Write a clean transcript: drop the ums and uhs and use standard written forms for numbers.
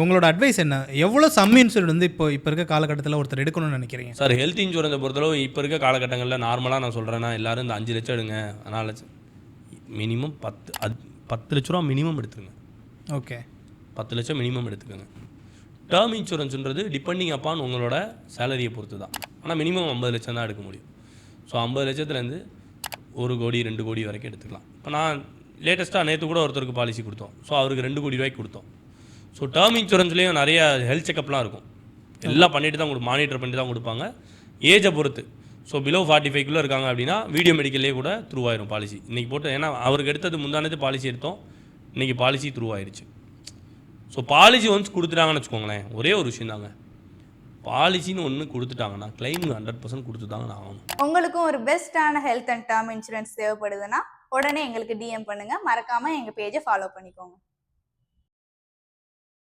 உங்களோட அட்வைஸ் என்ன? எவ்வளோ சம் இன்சூரன்ஸ் வந்து இப்போ இருக்க காலகட்டத்தில் ஒருத்தர் எடுக்கணும்னு நினைக்கிறீங்க? சார் ஹெல்த் இன்சூரன்ஸை பொறுத்தளவு இப்போ இருக்க காலகட்டங்களில் நார்மலாக நான் சொல்கிறேன்னா எல்லாரும் இந்த 5 லட்சம் எடுங்க, 4 லட்சம் மினிமம் 10 லட்ச ரூபா மினிமம் எடுத்துருங்க. ஓகே, 10 லட்சம் மினிமம் எடுத்துக்கோங்க. டேர்ம் இன்சூரன்ஸ்ன்றது டிபெண்டிங் அப்பான் உங்களோட சேலரியை பொறுத்து தான். ஆனால் மினிமம் 50 லட்சம் தான் எடுக்க முடியும். ஸோ 50 லட்சத்துலேருந்து 1 கோடி 2 கோடி வரைக்கும் எடுத்துக்கலாம். இப்போ நான் லேட்டஸ்ட்டாக நேற்று கூட ஒருத்தருக்கு பாலிசி கொடுத்தோம். ஸோ அவருக்கு 2 கோடி ரூபாய்க்கு கொடுத்தோம். ஸோ டேர்ம் இன்சூரன்ஸ்லேயும் நிறைய ஹெல்த் செக்கப்லாம் இருக்கும். எல்லாம் பண்ணிட்டு தான் மானிட்டர் பண்ணி தான் கொடுப்பாங்க ஏஜை பொறுத்து. ஸோ பிலோ 45 இருக்காங்க அப்படின்னா வீடியோ மெடிக்கல்லே கூட த்ரூ ஆயிரும் பாலிசி. இன்றைக்கி போட்டு ஏன்னா அவருக்கு எடுத்தது முந்தானது பாலிசி எடுத்தோம், இன்றைக்கி பாலிசி த்ரூ ஆயிடுச்சு. ஸோ பாலிசி ஒன்ஸ் கொடுத்துட்டாங்கன்னு வச்சுக்கோங்களேன், ஒரே ஒரு விஷயம் தாங்க, பாலிசின்னு ஒன்று கொடுத்துட்டாங்கன்னா கிளைம் 100% கொடுத்து தாங்க ஆகணும். உங்களுக்கும் ஒரு பெஸ்ட்டான ஹெல்த் அண்ட் டேர்ம் இன்சூரன்ஸ் தேவைப்படுதுன்னா உடனே எங்களுக்கு டிஎம் பண்ணுங்கள். மறக்காமல் எங்கள் பேஜை ஃபாலோ பண்ணிக்கோங்க.